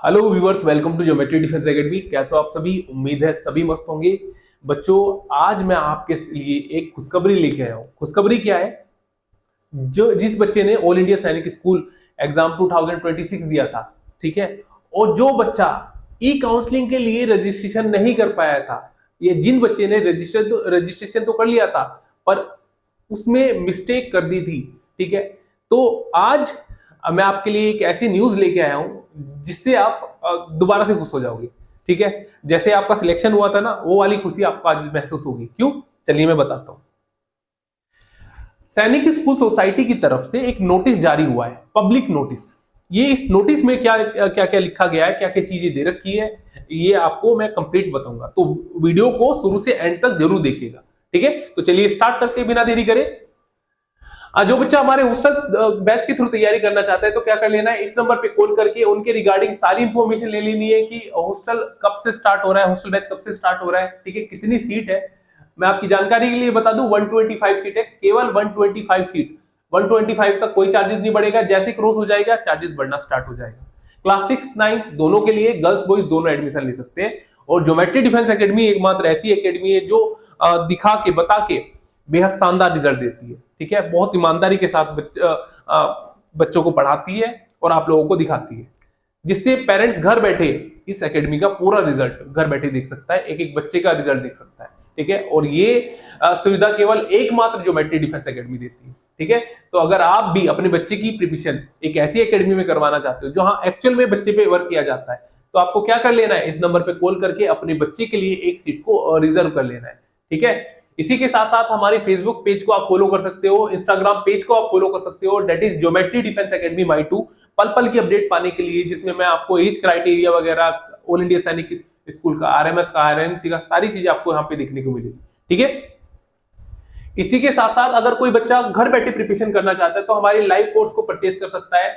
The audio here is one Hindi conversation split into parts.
Hello viewers, welcome to geometry defence academy. कैसे हो आप सभी? उम्मीद है सभी मस्त होंगे। बच्चों, आज मैं आपके लिए एक खुशखबरी लेके आया हूँ। खुशखबरी क्या है? जो जिस बच्चे ने all India Sainik school exam 2026 दिया था, ठीक है, और जो बच्चा ई काउंसलिंग के लिए रजिस्ट्रेशन नहीं कर पाया था, ये जिन बच्चे ने रजिस्ट्रेशन तो कर लिया था पर उसमें मिस्टेक कर दी थी, ठीक है, तो आज मैं आपके लिए एक ऐसी न्यूज लेके आया हूं जिससे आप दोबारा से खुश हो जाओगे। ठीक है, जैसे आपका सिलेक्शन हुआ था ना, वो वाली खुशी आपको आज महसूस होगी। क्यों? चलिए मैं बताता हूं। सैनिक स्कूल सोसाइटी की तरफ से एक नोटिस जारी हुआ है, पब्लिक नोटिस। ये इस नोटिस में क्या क्या क्या लिखा गया है, क्या क्या चीजें दे रखी है, ये आपको मैं कंप्लीट बताऊंगा, तो वीडियो को शुरू से एंड तक जरूर देखिएगा। ठीक है, तो चलिए स्टार्ट करते बिना देरी करें। जो बच्चा हमारे हॉस्टल बैच के थ्रू तैयारी करना चाहता है तो क्या कर लेना है, इस नंबर पे कॉल करके उनके रिगार्डिंग सारी इंफॉर्मेशन ले लेनी है कि हॉस्टल कब से स्टार्ट हो रहा है, हॉस्टल बैच कब से स्टार्ट हो रहा है, ठीक है, कितनी सीट है। मैं आपकी जानकारी के लिए बता दूं, 125 सीट है, केवल 125 सीट। 125 तक कोई चार्जेस नहीं बढ़ेगा, जैसे क्रॉस हो जाएगा चार्जेस बढ़ना स्टार्ट हो जाएगा। क्लास 6, 9 दोनों के लिए, गर्ल्स बॉयज दोनों एडमिशन ले सकते हैं। और ज्योमेट्री डिफेंस एकेडमी एकमात्र ऐसी एकेडमी है जो दिखा के बता के बेहद शानदार रिजल्ट देती है। ठीक है, बहुत ईमानदारी के साथ बच्चों को पढ़ाती है और आप लोगों को दिखाती है, जिससे पेरेंट्स घर बैठे इस एकेडमी का पूरा रिजल्ट घर बैठे देख सकता है, एक एक बच्चे का रिजल्ट देख सकता है। ठीक है, और ये सुविधा केवल एकमात्र ज्योमेट्री डिफेंस एकेडमी देती है। ठीक है, तो अगर आप भी अपने बच्चे की प्रिपरेशन एक ऐसी एकेडमी में करवाना चाहते हो जहां एक्चुअल में बच्चे पे वर्क किया जाता है, तो आपको क्या कर लेना है, इस नंबर पे कॉल करके अपने बच्चे के लिए एक सीट को रिजर्व कर लेना है। ठीक है, इसी के साथ साथ हमारे फेसबुक पेज को आप फॉलो कर सकते हो, इंस्टाग्राम पेज को आप फॉलो कर सकते हो, that is geometry defence academy my 2। पल पल की अपडेट पाने के लिए, जिसमें मैं आपको एज क्राइटेरिया वगैरह, ऑल इंडिया सैनिक स्कूल का, आरएमएस का, आरएमसी का, सारी चीजें आपको यहाँ पे देखने को मिलेगी। ठीक है, इसी के साथ साथ अगर कोई बच्चा घर बैठे प्रिपरेशन करना चाहता है तो हमारे लाइव कोर्स को परचेज कर सकता है,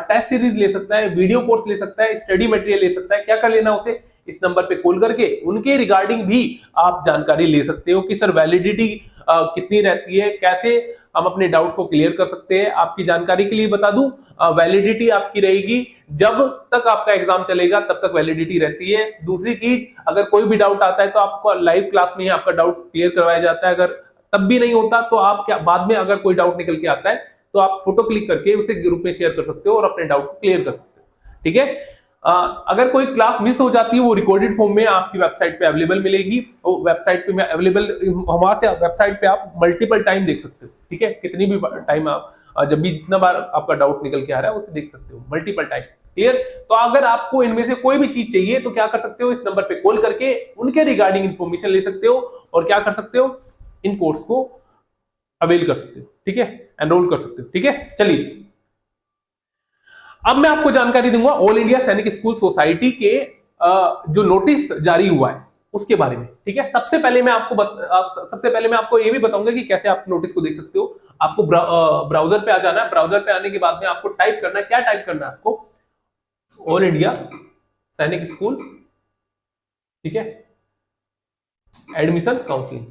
टेस्ट सीरीज ले सकता है, वीडियो कोर्स ले सकता है, स्टडी मटेरियल ले सकता है। क्या कर लेना उसे, इस नंबर पे कॉल करके उनके रिगार्डिंग भी आप जानकारी ले सकते हो कि सर वैलिडिटी कितनी रहती है, कैसे हम अपने डाउट्स को क्लियर कर सकते हैं। आपकी जानकारी के लिए बता दूं, वैलिडिटी आपकी रहेगी जब तक आपका एग्जाम चलेगा, तब तक वैलिडिटी रहती है। दूसरी चीज, अगर कोई भी डाउट आता है तो आपको लाइव क्लास में ही आपका डाउट क्लियर करवाया जाता है। अगर तब भी नहीं होता तो आप क्या, बाद में अगर कोई डाउट निकल के आता है तो आप फोटो क्लिक करके उसे ग्रुप में शेयर कर सकते हो और अपने डाउट को क्लियर कर सकते हो। ठीक है, अगर कोई क्लास मिस हो जाती है, वो रिकॉर्डेड फॉर्म में आपकी वेबसाइट पे अवेलेबल मिलेगी। वो वेबसाइट पे अवेलेबल, वहां से वेबसाइट पे आप मल्टीपल टाइम देख सकते हो। ठीक है, कितनी भी टाइम आप, जब भी जितना बार आपका डाउट निकल के आ रहा है उसे देख सकते हो मल्टीपल टाइम। क्लियर? तो अगर आपको इनमें से कोई भी चीज चाहिए तो क्या कर सकते हो, इस नंबर पे कॉल करके उनके रिगार्डिंग इंफॉर्मेशन ले सकते हो और क्या कर सकते हो, इन कोर्स को अवेल कर सकते हो। ठीक है, एनरोल कर सकते हो। ठीक है, चलिए अब मैं आपको जानकारी दूंगा all India Sainik school society के जो नोटिस जारी हुआ है उसके बारे में। ठीक है, सबसे पहले मैं आपको ये भी बताऊंगा कि कैसे आप नोटिस को देख सकते हो। आपको ब्राउजर पे आ जाना है। ब्राउजर पे आने के बाद में आपको टाइप करना है, क्या टाइप करना है आपको, ऑल इंडिया सैनिक स्कूल, ठीक है, एडमिशन काउंसलिंग।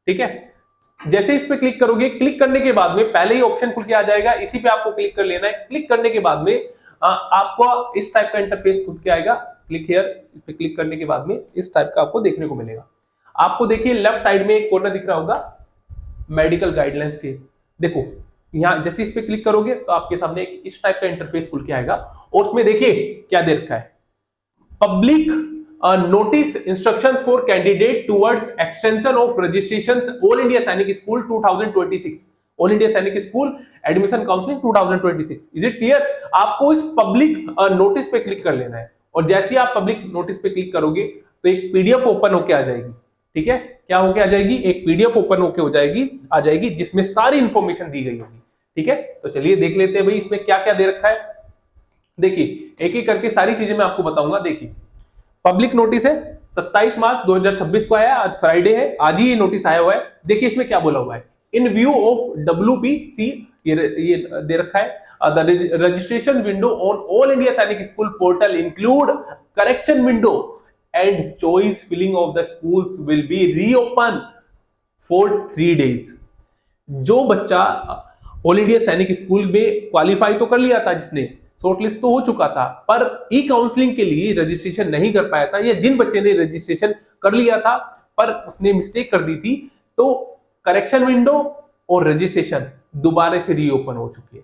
ठीक है, जैसे इस पे क्लिक करोगे, क्लिक करने के बाद में पहले ही ऑप्शन खुल के आ जाएगा, इसी पे आपको क्लिक कर लेना है। क्लिक करने के बाद में आपको इस टाइप का इंटरफेस खुल के आएगा। क्लिक हियर, इस पे क्लिक करने के बाद में इस टाइप का आपको देखने को मिलेगा। आपको देखिए लेफ्ट साइड में एक कॉर्नर दिख रहा होगा मेडिकल गाइडलाइंस के, देखो यहाँ जैसे इस पे क्लिक करोगे तो आपके सामने इस टाइप का इंटरफेस खुल के आएगा और उसमें देखिए क्या दे रखा है, public notice instructions for candidate towards extension of registrations all India Sainik School 2026, all India Sainik School admission counseling 2026। Is it clear? आपको इस पब्लिक नोटिस पे क्लिक कर लेना है और जैसे ही आप पब्लिक नोटिस पे क्लिक करोगे तो एक पीडीएफ ओपन होके आ जाएगी। ठीक है, क्या होके आ जाएगी, एक पीडीएफ ओपन होके आ जाएगी जिसमें सारी इंफॉर्मेशन दी गई होगी। ठीक है, तो चलिए देख लेते हैं भाई इसमें क्या क्या दे रखा है। देखिए एक एक करके सारी चीजें मैं आपको बताऊंगा। देखिए पब्लिक नोटिस है, 27 मार्च 2026 को आया, आज फ्राइडे है, आज ही ये नोटिस आया हुआ है। देखिए इसमें क्या बोला हुआ है, इन व्यू ऑफ WPC, ये दे रखा है, the registration window on all India Sainik school portal include correction window and choice filling of the schools will be reopen for 3 days। जो बच्चा ऑल इंडिया सैनिक स्कूल में क्वालिफाई तो कर लिया था, जिसने शॉर्ट लिस्ट तो हो चुका था, पर ई काउंसलिंग के लिए रजिस्ट्रेशन नहीं कर पाया था, या जिन बच्चे ने रजिस्ट्रेशन कर लिया था पर उसने मिस्टेक कर दी थी, तो करेक्शन विंडो और रजिस्ट्रेशन दोबारा से रीओपन हो चुकी है।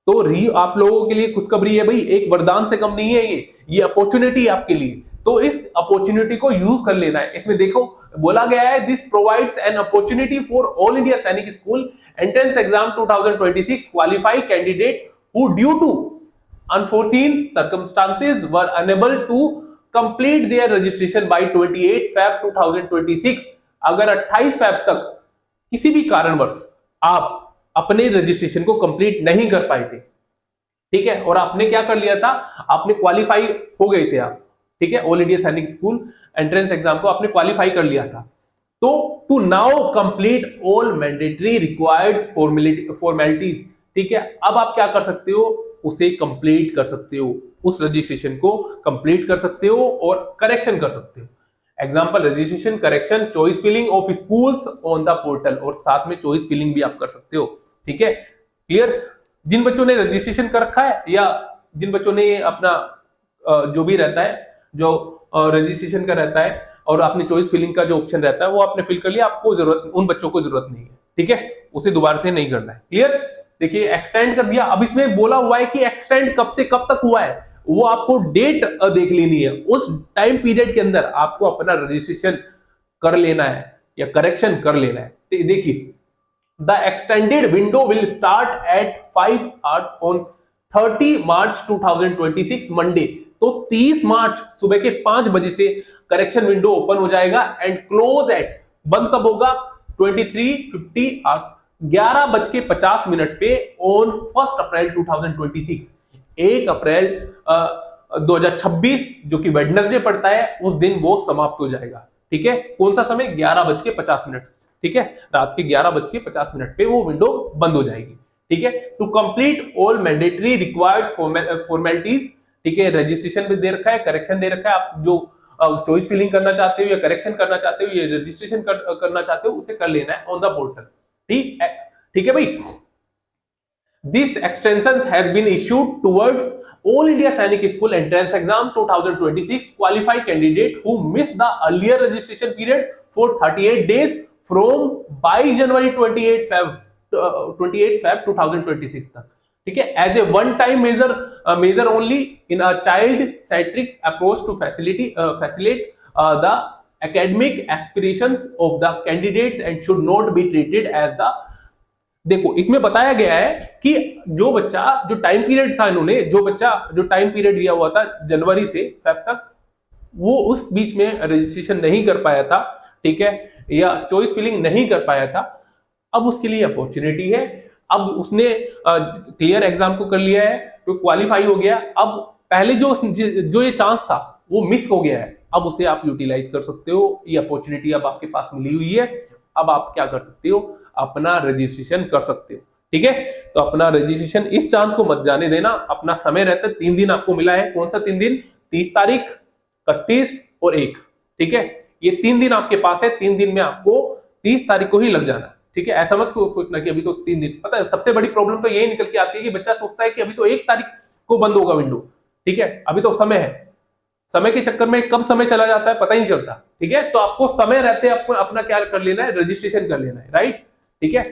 तो आप लोगों के लिए खुशखबरी है भाई, एक वरदान से कम नहीं है ये अपॉर्चुनिटी है आपके लिए। तो इस अपॉर्चुनिटी को यूज कर लेना है। इसमें देखो बोला गया है, this provides an opportunity for all India Sainik school entrance exam 2026 qualified candidate who due to unforeseen circumstances were unable to complete their registration by 28 Feb 2026। अगर 28 Feb तक किसी भी कारणवश आप अपने रजिस्ट्रेशन को कंप्लीट नहीं कर पाए थे, ठीक है, और आपने क्या कर लिया था, आपने क्वालिफाई हो गए थे आप, ठीक है, all India Sainik school entrance exam को आपने क्वालिफाई कर लिया था, तो to now complete all mandatory required formalities, ठीक है, अब आप क्या कर सकते हो, उसे कंप्लीट कर सकते हो, उस रजिस्ट्रेशन को कंप्लीट कर सकते हो और करेक्शन कर सकते हो। Example registration, correction, choice filling of schools on the portal, और साथ में चॉइस फिलिंग भी आप कर सकते हो, ठीक है, क्लियर। जिन बच्चों ने रजिस्ट्रेशन कर रखा है या जिन बच्चों ने अपना जो भी रहता है, जो रजिस्ट्रेशन का रहता है और आपने चॉइस फिलिंग का जो ऑप्शन रहता है वो आपने फिल कर लिया, आपको जरूरत, उन बच्चों को जरूरत नहीं है, ठीक है, उसे दोबारा से नहीं करना है, क्लियर। देखिए एक्सटेंड कर दिया। अब इसमें बोला हुआ है कि एक्सटेंड कब से कब तक हुआ है, वो आपको डेट देख लेनी है, उस टाइम पीरियड के अंदर आपको अपना रजिस्ट्रेशन कर लेना है या करेक्शन कर लेना है। देखिए the extended window will start at 5 hours on 30 March 2026 Monday. तो 30 मार्च सुबह के 5 बजे से करेक्शन विंडो ओपन हो जाएगा एंड क्लोज एट, बंद कब होगा, 23:50 hours 11:50 पे ऑन 1 अप्रैल 2026, 1 अप्रैल 2026 जो कि वेडनेसडे पड़ता है, उस दिन वो समाप्त हो जाएगा, ठीक है। कौन सा समय, 11:50, ठीक है, रात के 11:50 पे वो विंडो बंद हो जाएगी, ठीक है। To complete all mandatory required formalities, ठीक है, रजिस्ट्रेशन भी दे रखा है, करेक्शन दे रखा है, आप जो चॉइस फिलिंग करना चाहते हो या करेक्शन करना चाहते हो या रजिस्ट्रेशन करना चाहते हो उसे कर लेना है ऑन द पोर्टल, ठीक है भाई। This extension has been issued towards all India Sainik school entrance exam 2026 qualified candidate who miss the earlier registration period for 38 days from 22 January 28 Feb 2026 तक, ठीक है, as a one time measure only in a child centric approach to facilitate the academic aspirations of the candidates and should not be treated as the, देखो इसमें बताया गया है कि जो बच्चा, जो टाइम पीरियड था, इन्होंने जो टाइम पीरियड दिया हुआ था जनवरी से फेब तक, वो उस बीच में रजिस्ट्रेशन नहीं कर पाया था, ठीक है, या चॉइस फिलिंग नहीं कर पाया था, अब उसके लिए अपॉर्चुनिटी है। अब उसने क्लियर एग्जाम को कर लिया है तो क्वालिफाई हो गया, अब पहले जो ये चांस था वो मिस हो गया है, अब उसे आप यूटिलाइज कर सकते हो, ये अपॉर्चुनिटी अब आपके पास मिली हुई है, अब आप क्या कर सकते हो, अपना रजिस्ट्रेशन कर सकते हो, ठीक है। तो अपना रजिस्ट्रेशन, इस चांस को मत जाने देना, अपना समय रहता है, 3 दिन आपको मिला है, कौन सा 3 दिन, 30 तारीख, 31 और 1, ठीक है, ये 3 दिन आपके पास है, 3 दिन में आपको 30 तारीख को ही लग जाना, ठीक है। ऐसा मत सोचना कि अभी तो 3 दिन, पता है सबसे बड़ी प्रॉब्लम तो यही निकल के आती है कि बच्चा सोचता है कि अभी तो 1 तारीख को बंद होगा विंडो, ठीक है, अभी तो समय है, समय के चक्कर में कब समय चला जाता है पता ही नहीं चलता, ठीक है। तो आपको समय रहते आपको अपना क्या कर लेना है, रजिस्ट्रेशन कर लेना है, राइट, ठीक है।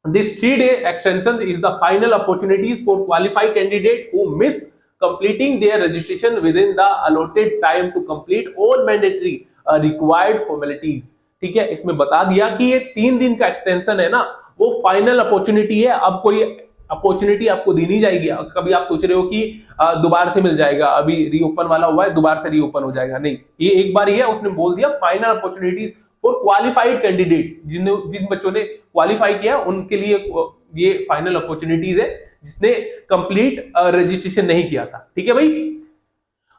This 3-day extension is the final opportunities for qualified candidate who missed completing their registration within the allotted time to complete all mandatory required formalities, ठीक है। इसमें बता दिया कि ये 3 दिन का एक्सटेंशन है ना, वो फाइनल अपॉर्चुनिटी है, अब कोई अपॉर्चुनिटी आपको दी नहीं जाएगी। कभी आप सोच रहे हो कि दोबारा से मिल जाएगा, अभी रीओपन वाला हुआ है दोबारा से रीओपन हो जाएगा, नहीं, ये एक बार ही है, उसने बोल दिया final opportunities for qualified candidates, जिन बच्चों ने क्वालिफाई किया उनके लिए ये फाइनल अपॉर्चुनिटीज है, जिसने कंप्लीट रजिस्ट्रेशन नहीं किया था, ठीक है भाई।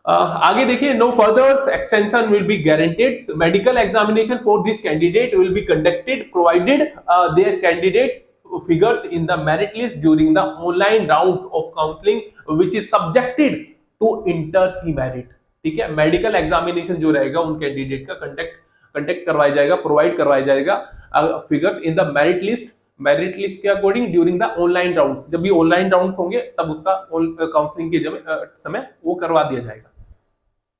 आगे देखिए, no further extension will be guaranteed, medical examination for this candidate will be conducted provided their candidate figures in the merit list during the online rounds of counseling which is subjected to inter-C merit, ठीक है। मेडिकल एग्जामिनेशन जो रहेगा उन कैंडिडेट का कंडक्ट करवाया जाएगा, प्रोवाइड करवाया जाएगा figures in the merit list, merit list के according during the online round, जब भी ऑनलाइन राउंड होंगे तब उसका काउंसलिंग के समय वो करवा दिया जाएगा।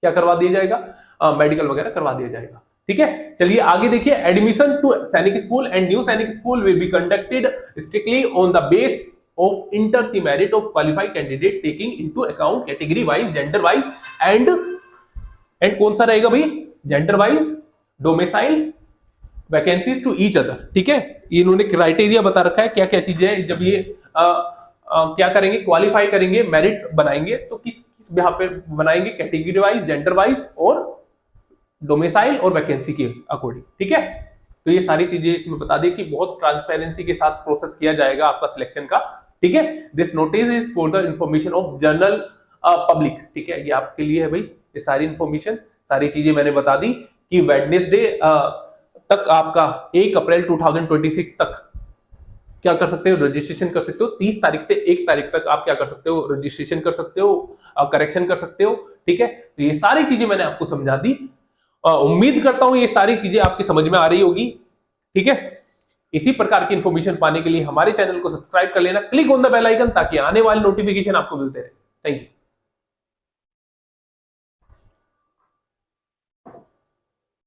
क्या करवा दिया जाएगा? मेडिकल वगैरह करवा दिया जाएगा। ठीक है, चलिए आगे देखिए। Admission to Sainik school and new Sainik school will be conducted strictly on the base of inter se merit of qualified candidate taking into account category wise, gender wise and कौन सा रहेगा भाई? Gender wise, domicile, vacancies to each other. ठीक है, इन्होंने क्राइटेरिया बता रखा है क्या क्या चीजें हैं। जब ये क्या करेंगे? क्वालिफाई करेंगे, मेरिट बनाएंगे, तो किस यहाँ पे बनाएंगे? कैटेगरी वाइज, जेंडर वाइज और डोमिसाइल और वैकेंसी के अकॉर्डिंग। ठीक है, तो ये सारी चीजें इसमें बता दें कि बहुत ट्रांसपेरेंसी के साथ प्रोसेस किया जाएगा आपका सिलेक्शन का। ठीक है, this notice is for the information of general public. ठीक है, ये आपके लिए है भाई, ये सारी इंफॉर्मेशन, सारी चीजें मैंने बता दी कि वेडनेसडे तक आपका 1 अप्रैल 2026 तक क्या कर सकते हो? रजिस्ट्रेशन कर सकते हो। 30 तारीख से 1 तारीख तक आप क्या कर सकते हो? रजिस्ट्रेशन कर सकते हो, करेक्शन कर सकते हो। ठीक है, तो ये सारी चीजें मैंने आपको समझा दी। उम्मीद करता हूं ये सारी चीजें आपकी समझ में आ रही होगी। ठीक है, इसी प्रकार की इंफॉर्मेशन पाने के लिए हमारे चैनल को सब्सक्राइब कर लेना, click on the bell icon, ताकि आने वाले नोटिफिकेशन आपको मिलते रहे। Thank you.